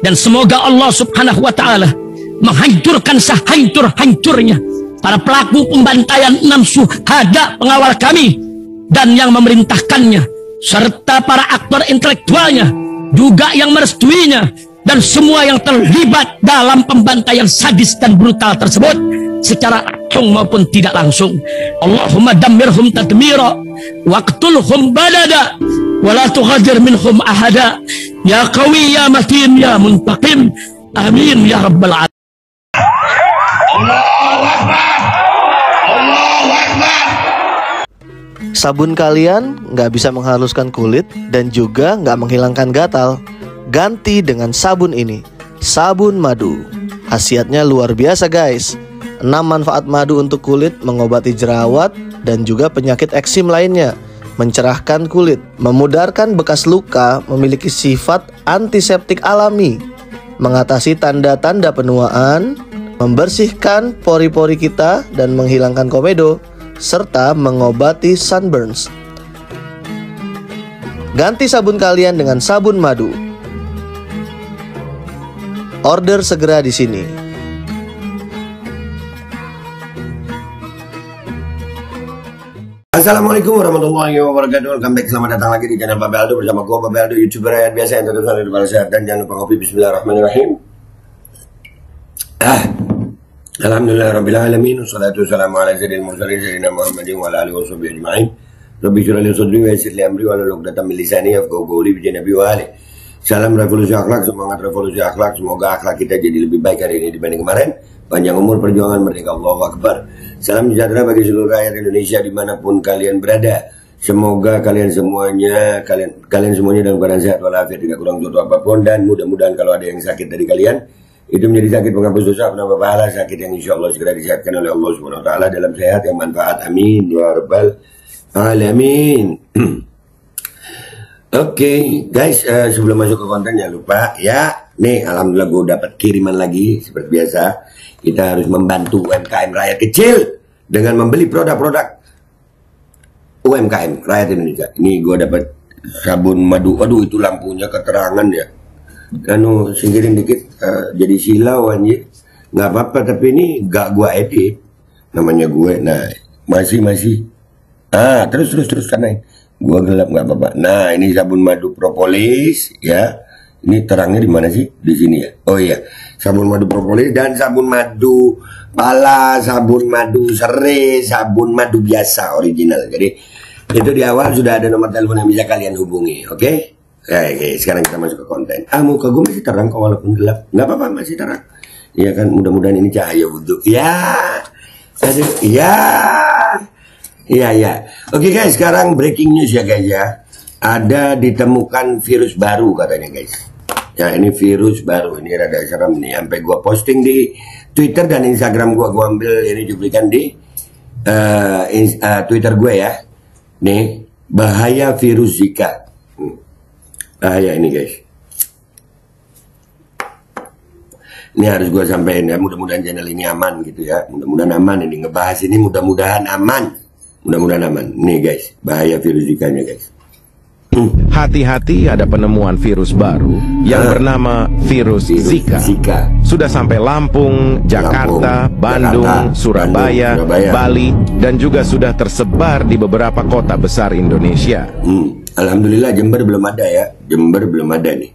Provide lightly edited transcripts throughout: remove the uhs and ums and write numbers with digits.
Dan semoga Allah subhanahu wa ta'ala menghancurkan sehancur-hancurnya para pelaku pembantaian 6 syuhada pengawal kami dan yang memerintahkannya, serta para aktor intelektualnya juga yang merestuinya, dan semua yang terlibat dalam pembantaian sadis dan brutal tersebut secara langsung maupun tidak langsung. Allahumma dammirhum tadmira waqtulhum badada wala tughadir minhum ahada ya qawi ya matin ya muntaqim amin ya rabbal alamin. Allahu Akbar, Allahu Akbar. Sabun kalian nggak bisa menghaluskan kulit dan juga nggak menghilangkan gatal. Ganti dengan sabun ini, sabun madu. Khasiatnya luar biasa guys. 6 manfaat madu untuk kulit: mengobati jerawat dan juga penyakit eksim lainnya, mencerahkan kulit, memudarkan bekas luka, memiliki sifat antiseptik alami, mengatasi tanda-tanda penuaan, membersihkan pori-pori kita dan menghilangkan komedo, serta mengobati sunburns. Ganti sabun kalian dengan sabun madu. Order segera di sini. Assalamualaikum warahmatullahi wabarakatuh. Welcome back, selamat datang lagi di channel Babel Aldo bersama gue Babel Aldo, YouTuber rakyat biasa yang tetap selalu berbalas sehat. Dan jangan lupa ngopi. Bismillahirrahmanirrahim. Alhamdulillah Rabbil Alamin. Wassalatu wassalamu ala sayyidil mursalin sayyidina Muhammadin wa ala alihi wa sahbihi ajma'in. Rabbi syrah li sadri wa yassir li amri wa hlul 'uqdatam min lisani yafqahu qawli bi nabi wa ali. Salam revolusi akhlak, semangat revolusi akhlak. Semoga akhlak kita jadi lebih baik hari ini dibanding kemarin. Panjang umur, perjuangan, merdeka, Allahu Akbar. Salam sejahtera bagi seluruh rakyat Indonesia dimanapun kalian berada. Semoga kalian semuanya dalam keadaan sehat walafiat, tidak kurang suatu apapun. Dan mudah-mudahan kalau ada yang sakit dari kalian, itu menjadi sakit penghapus dosa, penambah pahala, sakit yang insya Allah segera disehatkan oleh Allah Subhanahu Wa Taala dalam sehat yang manfaat. Amin ya rabbal alamin. Oke, guys, sebelum masuk ke konten jangan lupa ya. Nih, alhamdulillah gue dapat kiriman lagi seperti biasa. Kita harus membantu UMKM rakyat kecil dengan membeli produk-produk UMKM rakyat Indonesia. Ini gue dapat sabun madu. Aduh, itu lampunya keterangan ya. Singkirin dikit, jadi silau anjir. Nggak apa-apa, tapi ini gak gue edit. Namanya gue. Nah, masih. Terus karena gua gelap nggak apa-apa. Nah, ini sabun madu propolis ya. Ini terangnya di mana sih? Di sini ya. Oh iya, sabun madu propolis dan sabun madu pala, sabun madu serai, sabun madu biasa original. Jadi itu di awal sudah ada nomor telepon yang bisa kalian hubungi. Oke? Oke, sekarang kita masuk ke konten. Muka gue masih terang kok walaupun gelap. Nggak apa-apa, masih terang. Iya kan, mudah-mudahan ini cahaya wudhu. Ya, aduh, ya. Iya. Oke guys, sekarang breaking news ya guys ya. Ada ditemukan virus baru katanya guys. Ya, ini virus baru. Ini rada serem nih. Sampai gua posting di Twitter dan Instagram gua ambil ini cuplikan di Twitter gue ya. Nih, bahaya virus Zika. Bahaya ini guys. Ini harus gua sampaikan ya. Mudah-mudahan channel ini aman gitu ya. Mudah-mudahan aman ini ngebahas ini. Mudah-mudahan aman. Mudah-mudahan aman. Nih guys, bahaya virus Zika-nya guys. Hati-hati, ada penemuan virus baru yang bernama virus Zika. Sudah sampai Lampung, Jakarta, Bandung, Surabaya, Bali, dan juga sudah tersebar di beberapa kota besar Indonesia. Alhamdulillah Jember belum ada ya. Jember belum ada nih.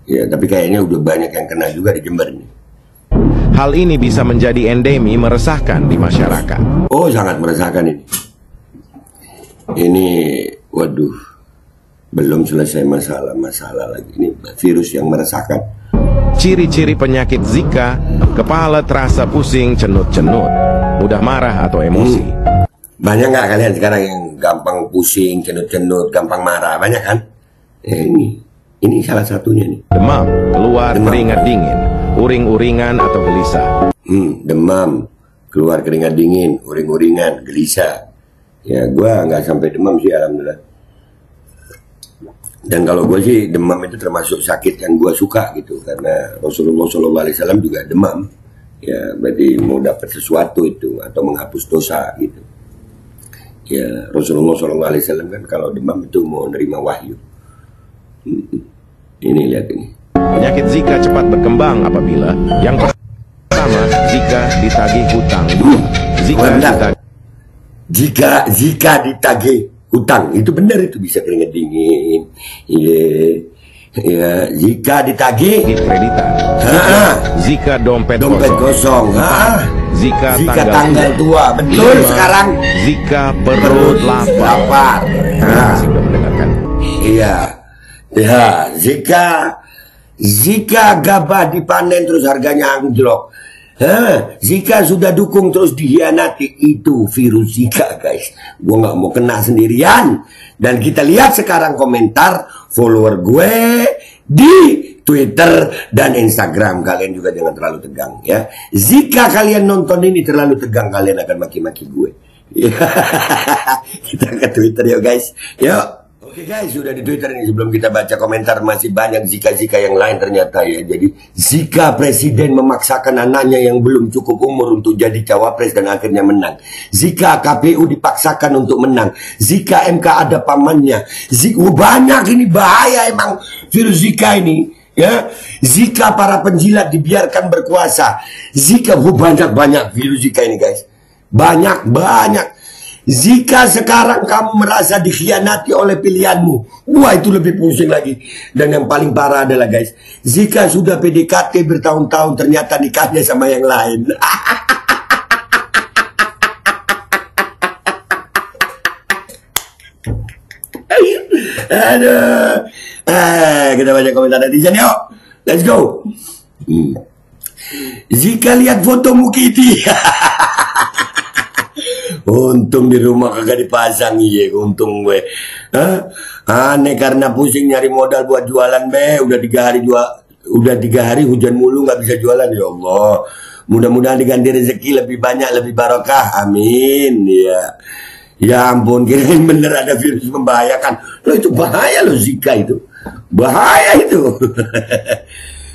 Ya, tapi kayaknya udah banyak yang kena juga di Jember nih. Hal ini bisa menjadi endemi meresahkan di masyarakat. Oh, sangat meresahkan ini. Ini, waduh, belum selesai masalah lagi. Ini virus yang meresahkan. Ciri-ciri penyakit Zika: kepala terasa pusing, cenut-cenut, mudah marah atau emosi. Banyak nggak kalian sekarang yang gampang pusing, cenut-cenut, gampang marah? Banyak kan? Ini salah satunya nih. Demam, keluar keringat dingin, uring-uringan atau gelisah. Demam, keluar keringat dingin, uring-uringan, gelisah. Ya, gue nggak sampai demam sih, alhamdulillah. Dan kalau gue sih demam itu termasuk sakit yang gue suka gitu, karena Rasulullah SAW juga demam. Ya, berarti mau dapat sesuatu itu atau menghapus dosa gitu. Ya, Rasulullah SAW kan kalau demam itu mau nerima wahyu. Ini lihat ini. Penyakit Zika cepat berkembang apabila yang pertama, Zika ditagih hutang. Zika ditagih hutang, itu benar, itu bisa keringet dingin. Iya, Zika ditagih kreditan. Zika dompet kosong. Zika tanggal tua. Betul sekarang. Zika perut lapar. Sudah mendengarkan. Iya. Ya, Zika gabah dipanen terus harganya anjlok. Zika sudah dukung terus dihianati. Itu virus Zika, guys. Gue nggak mau kena sendirian. Dan kita lihat sekarang komentar follower gue di Twitter dan Instagram. Kalian juga jangan terlalu tegang ya. Jika kalian nonton ini terlalu tegang, kalian akan maki-maki gue. Kita ke Twitter yuk guys. Yuk. Oke guys, sudah di Twitter ini. Sebelum kita baca komentar, masih banyak Zika-Zika yang lain ternyata ya. Jadi Zika presiden memaksakan anaknya yang belum cukup umur untuk jadi cawapres dan akhirnya menang. Zika KPU dipaksakan untuk menang. Zika MK ada pamannya. Banyak ini, bahaya emang virus Zika ini. Ya, Zika para penjilat dibiarkan berkuasa. Zika banyak virus Zika ini guys. Banyak. Jika sekarang kamu merasa dikhianati oleh pilihanmu, wah itu lebih pusing lagi. Dan yang paling parah adalah guys, jika sudah PDKT bertahun-tahun ternyata nikahnya sama yang lain. Aduh. Kita baca komentar netizen yuk. Let's go. Jika lihat foto Mukiti. Untung di rumah kagak dipasang, iya, untung gue. Aneh karena pusing nyari modal buat jualan be. Udah 3 hari hujan mulu nggak bisa jualan, ya Allah. Mudah-mudahan diganti rezeki lebih banyak, lebih barokah, amin. Ya ampun, kirain bener ada virus membahayakan. Loh itu bahaya loh Zika itu, bahaya itu.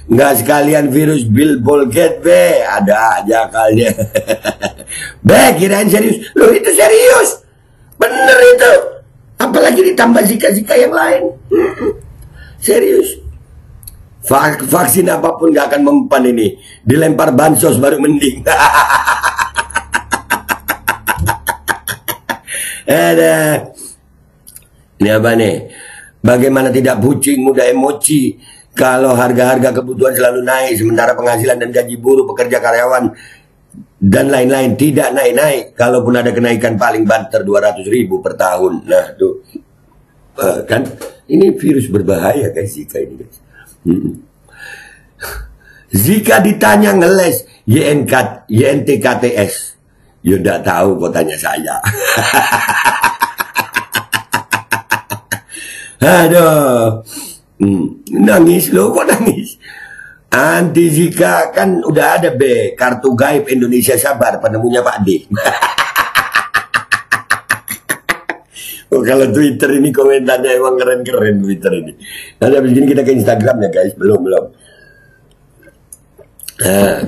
Nggak sekalian virus Bill Bolgate be, ada aja kalian. Be, kirain serius. Loh itu serius, bener itu. Apalagi ditambah Zika-Zika yang lain. Serius. Vaksin apapun gak akan mempan ini. Dilempar bansos baru mending. Ini apa nih? Bagaimana tidak pucing, mudah emosi kalau harga-harga kebutuhan selalu naik, sementara penghasilan dan gaji buruh, pekerja, karyawan, dan lain-lain tidak naik-naik. Kalaupun ada kenaikan paling banter 200.000 per tahun. Nah tuh, kan ini virus berbahaya guys, Zika ini guys. Zika ditanya ngeles YNTKTS, ya enggak tahu, kok tanya saya. Aduh. Nangis lo, kok nangis? Anti Zika kan udah ada be, kartu gaib Indonesia Sabar, penemunya Pak D. Oh, kalau Twitter ini komentarnya emang keren-keren Twitter ini. Nanti abis ini kita ke Instagram ya guys, belum.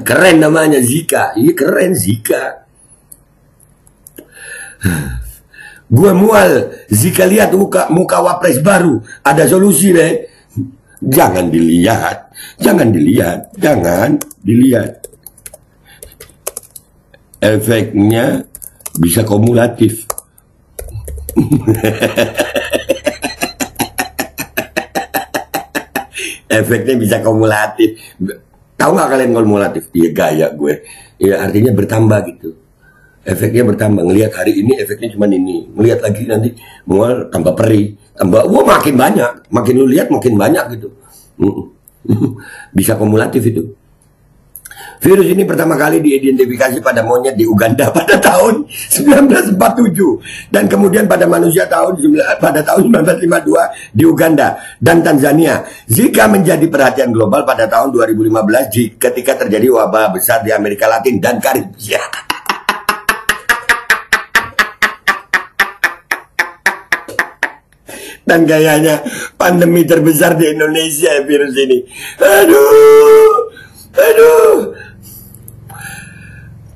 Keren namanya Zika, iya keren Zika. Gue mual, Zika lihat muka wapres baru, ada solusi deh. Jangan dilihat. Efeknya bisa kumulatif. Efeknya bisa kumulatif. Tahu nggak kalian kumulatif? Iya gaya gue. Ya artinya bertambah gitu. Efeknya bertambah. Ngelihat hari ini efeknya cuma ini. Ngelihat lagi nanti mual tambah perih, tambah. Wah makin banyak. Makin lu lihat makin banyak gitu. Bisa kumulatif itu. Virus ini pertama kali diidentifikasi pada monyet di Uganda pada tahun 1947 dan kemudian pada manusia pada tahun 1952 di Uganda dan Tanzania. Zika menjadi perhatian global pada tahun 2015 ketika terjadi wabah besar di Amerika Latin dan Karibia. Dan kayaknya pandemi terbesar di Indonesia virus ini. Aduh.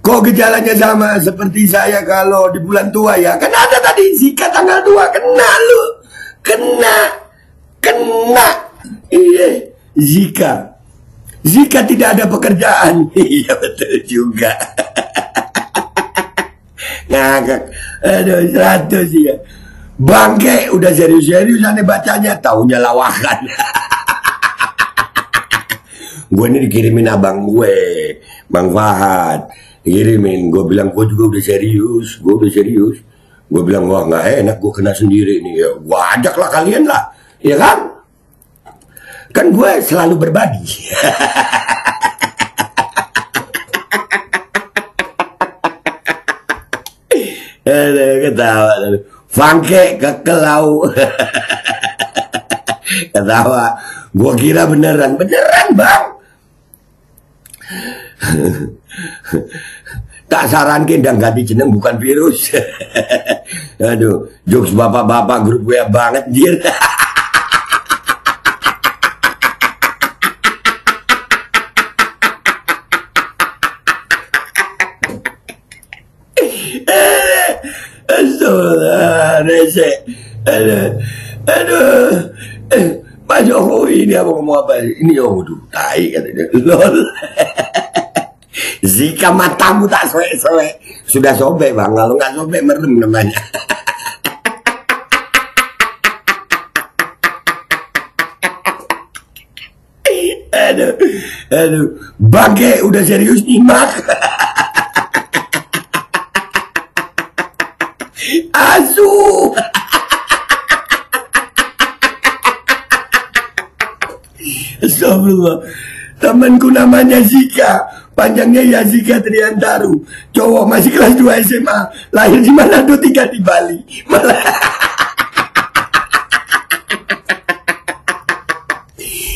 Kok gejalanya sama seperti saya kalau di bulan tua ya? Kan ada tadi Zika tanggal 2, kena lu. Kena. Iya. Zika. Zika tidak ada pekerjaan. Iya betul juga. Ngakak. Aduh 100 ya. Bangke udah serius-serius aneh bacanya, taunya lawakan. Gue ini dikirimin abang gue, Bang Fahad, dikirimin. Gue bilang gue juga udah serius, Gue bilang wah nggak enak, gue kena sendiri nih. Ya, gue ajak lah kalian lah, ya kan? Kan gue selalu berbagi. Ketawa. Fangke kekelau. Ketawa. Gua kira beneran bang. Tak sarankan dan ganti jeneng bukan virus. Aduh, jokes bapak-bapak grup gue banget jir. Resek. Aduh. Pak Jokowi ini apa ngomong apa? Ini tuh tai katanya. Lol. Zika matamu tak sobek. Sudah sobek bang, kalau nggak sobek merem namanya. Aduh. Bangke udah serius nyimak. Asu. Astagfirullah. Temanku namanya Zika, panjangnya ya Zika Triantaru. Cowok masih kelas 2 SMA, lahir di Manado, tinggal di Bali. Malah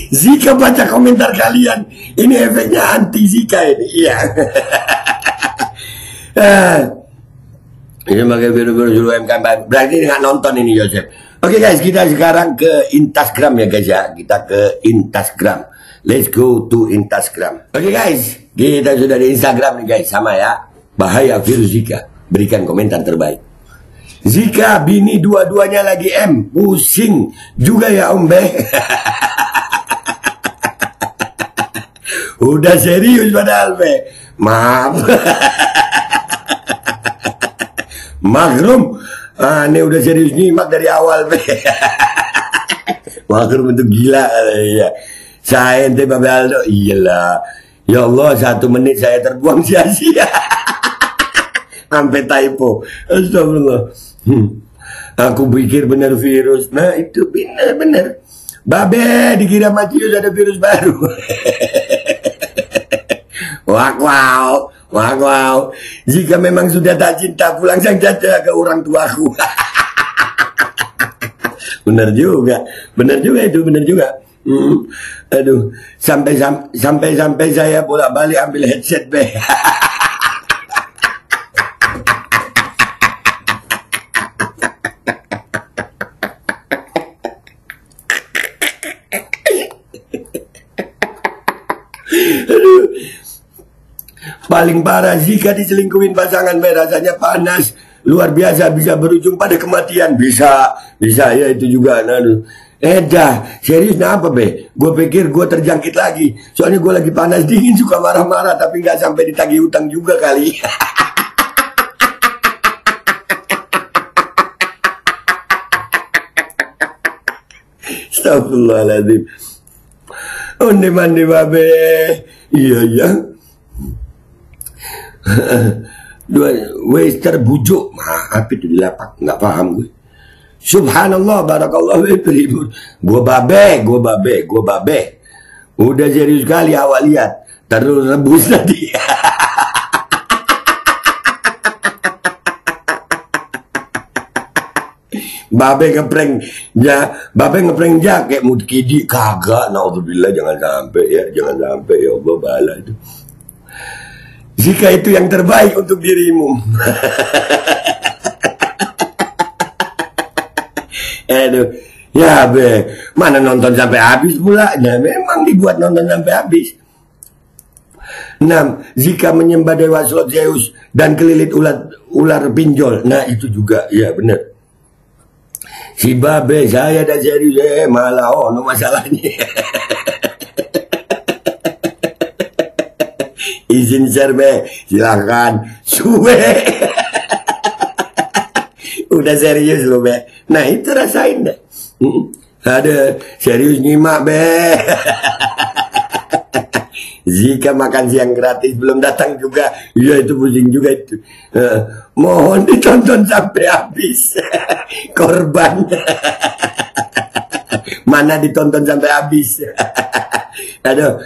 Zika baca komentar kalian. Ini efeknya anti Zika ini. Iya. Ini pakai virus UMKM. Berarti nggak nonton ini Yosef. Oke guys, kita sekarang ke Instagram ya guys ya. Kita ke Instagram. Let's go to Instagram. Oke guys, kita sudah di Instagram nih guys. Sama ya. Bahaya virus Zika. Berikan komentar terbaik. Zika bini dua-duanya lagi M. Pusing juga ya Om Beh. Udah serius padahal Beh. Maaf. Makrum. Ini udah serius nyimak dari awal Beh. Makrum itu gila ya. Saya ente Babe Aldo. Iyalah. Ya Allah 1 menit saya terbuang sia-sia. Sampai typo. Astagfirullah. Aku pikir benar virus. Nah itu benar. Babe dikira Matius ada virus baru. Wow. Jika memang sudah tak cinta, pulang saja ke orang tuaku. Benar juga itu. Aduh, sampai saya bolak-balik ambil headset Beh. Aduh. Paling parah Zika diselingkuhin pasangan Beh, rasanya panas luar biasa, bisa berujung pada kematian. Bisa ya itu juga. Aduh. Serius apa Beh? Gue pikir gue terjangkit lagi. Soalnya gue lagi panas dingin, suka marah-marah, tapi nggak sampai ditagih utang juga kali. Astagfirullahaladzim. Onde-mande Babe. Iya. Wester bujuk. Maaf itu di lapak, nggak paham gue. Subhanallah, barakallah. Gue babe. Udah serius kali awak lihat. Terus rebus tadi. Babe ngeprank kayak Mudkidi. Kagak, naudzubillah, jangan sampai ya Allah bala itu. Zika itu yang terbaik untuk dirimu. Aduh, ya Be, mana nonton sampai habis pula? Nah, memang dibuat nonton sampai habis. 6. Zika menyembah dewa slot Zeus dan kelilit ular pinjol. Nah itu juga, ya benar. Si Babe, saya dah serius, malah no masalahnya. izin share be, silahkan. Suwe. Udah serius lo be. Nah itu rasain deh. Ada serius nyimak be. Jika makan siang gratis belum datang juga, ya itu pusing juga itu. Mohon ditonton sampai habis. Korban. Mana ditonton sampai habis. Aduh.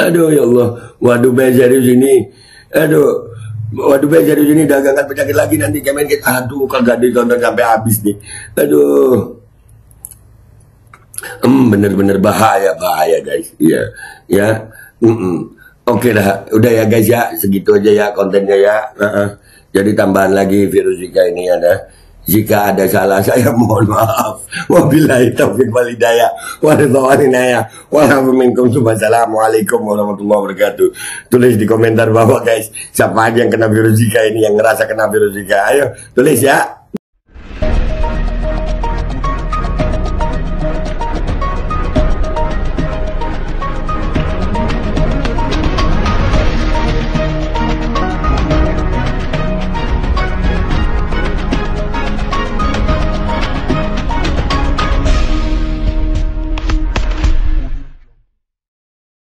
Aduh ya Allah. Waduh be serius ini. Aduh. Waduh be serius ini dagangan penyakit lagi nanti Kemenkes. Aduh kagak ditonton sampai habis nih. Aduh. Bener-bener bahaya guys. Iya, ya. Oke dah, udah ya guys ya, segitu aja ya kontennya ya. Jadi tambahan lagi virus Zika ini ada. Jika ada salah saya mohon maaf. Wabillahi taufiq wal hidayah. Wassalamualaikum warahmatullahi wabarakatuh. Tulis di komentar bawah guys, siapa aja yang kena virus Zika ini, yang ngerasa kena virus Zika. Ayo tulis ya.